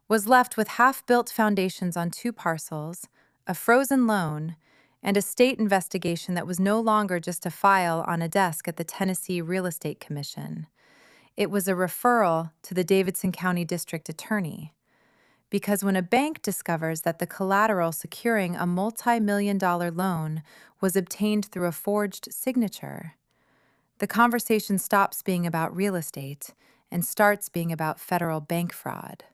was left with half-built foundations on 2 parcels, a frozen loan, and a state investigation that was no longer just a file on a desk at the Tennessee Real Estate Commission. It was a referral to the Davidson County District Attorney. Because when a bank discovers that the collateral securing a multi-million-dollar loan was obtained through a forged signature, the conversation stops being about real estate and starts being about federal bank fraud.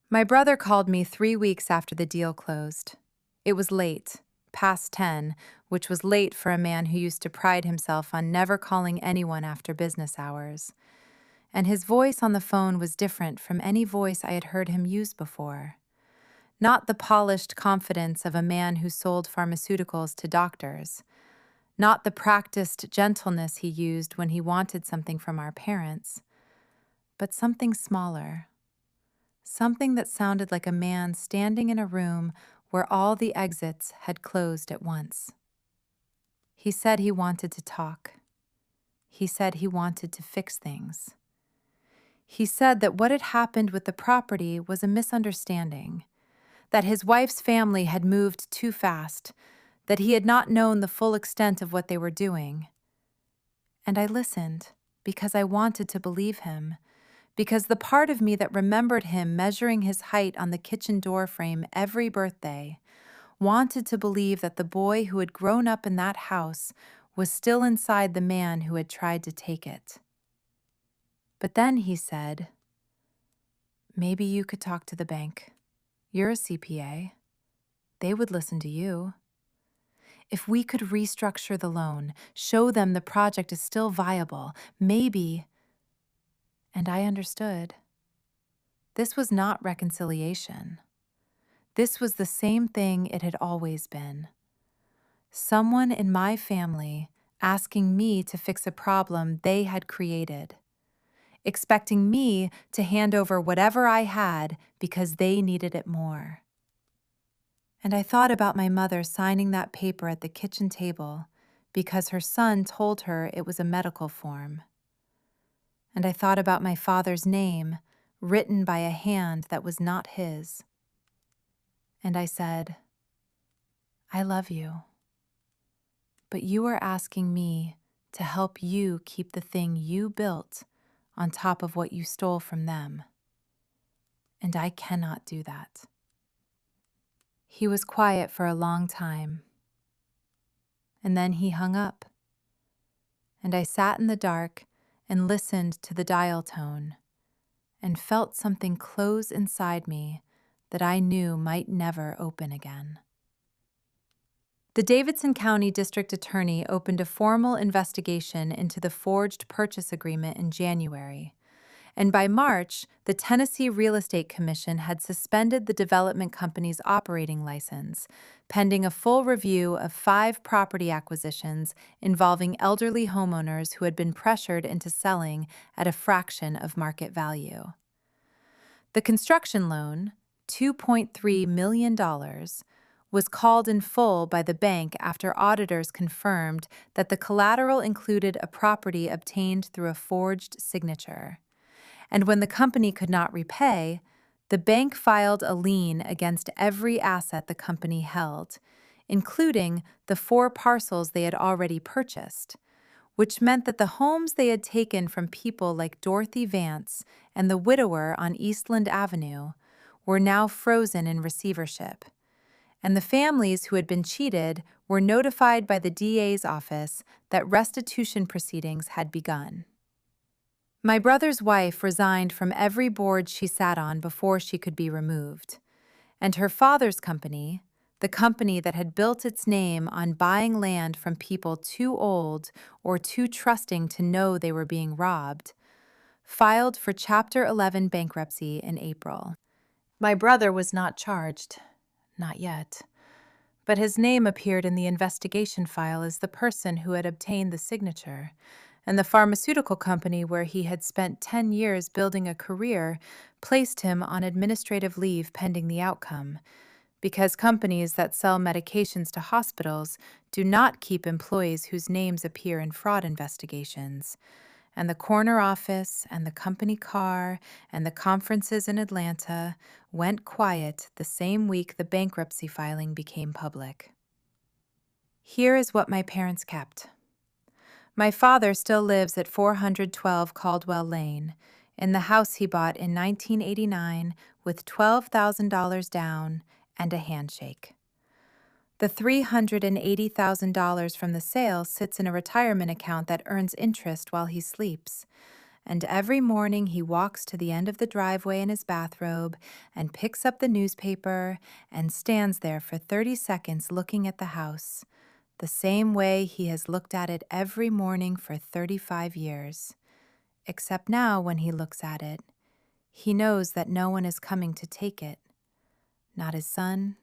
My brother called me 3 weeks after the deal closed. It was late, past 10, which was late for a man who used to pride himself on never calling anyone after business hours. And his voice on the phone was different from any voice I had heard him use before. Not the polished confidence of a man who sold pharmaceuticals to doctors. Not the practiced gentleness he used when he wanted something from our parents. But something smaller. Something that sounded like a man standing in a room where all the exits had closed at once. He said he wanted to talk. He said he wanted to fix things. He said that what had happened with the property was a misunderstanding, that his wife's family had moved too fast, that he had not known the full extent of what they were doing. And I listened because I wanted to believe him, because the part of me that remembered him measuring his height on the kitchen door frame every birthday wanted to believe that the boy who had grown up in that house was still inside the man who had tried to take it. But then he said, "Maybe you could talk to the bank. You're a CPA. They would listen to you. If we could restructure the loan, show them the project is still viable, maybe..." And I understood. This was not reconciliation. This was the same thing it had always been. Someone in my family asking me to fix a problem they had created, expecting me to hand over whatever I had because they needed it more. And I thought about my mother signing that paper at the kitchen table because her son told her it was a medical form. And I thought about my father's name written by a hand that was not his. And I said, "I love you, but you are asking me to help you keep the thing you built on top of what you stole from them. And I cannot do that." He was quiet for a long time. And then he hung up. And I sat in the dark and listened to the dial tone and felt something close inside me that I knew might never open again. The Davidson County District Attorney opened a formal investigation into the forged purchase agreement in January, and by March, the Tennessee Real Estate Commission had suspended the development company's operating license, pending a full review of 5 property acquisitions involving elderly homeowners who had been pressured into selling at a fraction of market value. The construction loan, $2.3 million, was called in full by the bank after auditors confirmed that the collateral included a property obtained through a forged signature. And when the company could not repay, the bank filed a lien against every asset the company held, including the 4 parcels they had already purchased, which meant that the homes they had taken from people like Dorothy Vance and the widower on Eastland Avenue were now frozen in receivership, and the families who had been cheated were notified by the DA's office that restitution proceedings had begun. My brother's wife resigned from every board she sat on before she could be removed, and her father's company, the company that had built its name on buying land from people too old or too trusting to know they were being robbed, filed for Chapter 11 bankruptcy in April. My brother was not charged, not yet, but his name appeared in the investigation file as the person who had obtained the signature, and the pharmaceutical company where he had spent 10 years building a career placed him on administrative leave pending the outcome, because companies that sell medications to hospitals do not keep employees whose names appear in fraud investigations. And the corner office and the company car and the conferences in Atlanta went quiet the same week the bankruptcy filing became public. Here is what my parents kept. My father still lives at 412 Caldwell Lane, in the house he bought in 1989 with $12,000 down and a handshake. The $380,000 from the sale sits in a retirement account that earns interest while he sleeps, and every morning he walks to the end of the driveway in his bathrobe and picks up the newspaper and stands there for 30 seconds looking at the house, the same way he has looked at it every morning for 35 years. Except now, when he looks at it, he knows that no one is coming to take it. Not his son,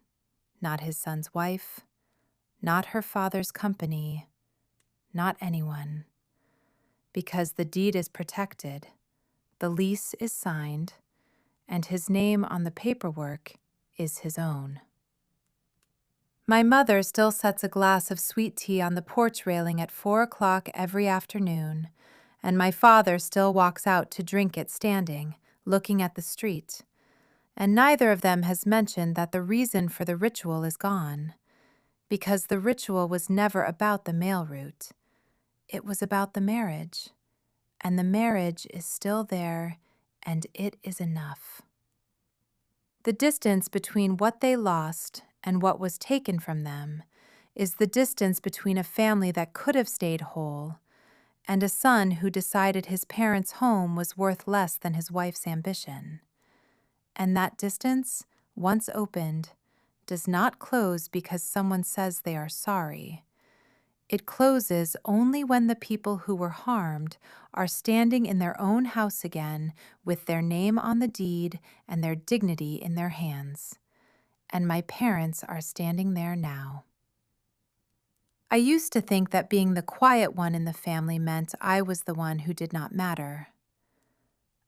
not his son's wife, not her father's company, not anyone. Because the deed is protected, the lease is signed, and his name on the paperwork is his own. My mother still sets a glass of sweet tea on the porch railing at 4 o'clock every afternoon, and my father still walks out to drink it standing, looking at the street. And neither of them has mentioned that the reason for the ritual is gone, because the ritual was never about the mail route. It was about the marriage, and the marriage is still there, and it is enough. The distance between what they lost and what was taken from them is the distance between a family that could have stayed whole and a son who decided his parents' home was worth less than his wife's ambition. And that distance, once opened, does not close because someone says they are sorry. It closes only when the people who were harmed are standing in their own house again with their name on the deed and their dignity in their hands. And my parents are standing there now. I used to think that being the quiet one in the family meant I was the one who did not matter.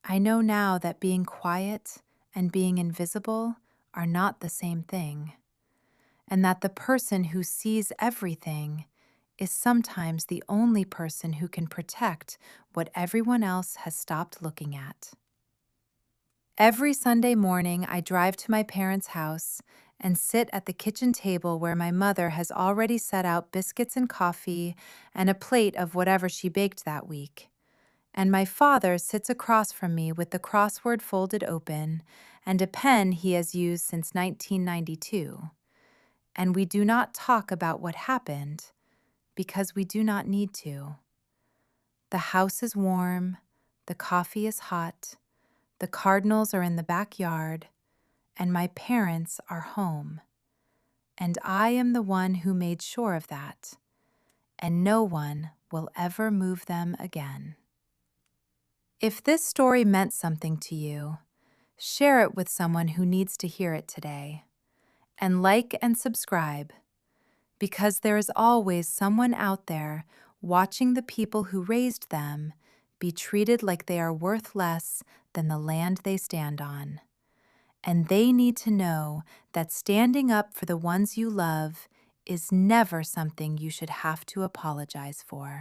I know now that being quiet and being invisible are not the same thing, and that the person who sees everything is sometimes the only person who can protect what everyone else has stopped looking at. Every Sunday morning, I drive to my parents' house and sit at the kitchen table where my mother has already set out biscuits and coffee and a plate of whatever she baked that week. And my father sits across from me with the crossword folded open and a pen he has used since 1992. And we do not talk about what happened because we do not need to. The house is warm, the coffee is hot, the cardinals are in the backyard, and my parents are home. And I am the one who made sure of that, and no one will ever move them again. If this story meant something to you, share it with someone who needs to hear it today, and like and subscribe, because there is always someone out there watching the people who raised them be treated like they are worth less than the land they stand on. And they need to know that standing up for the ones you love is never something you should have to apologize for.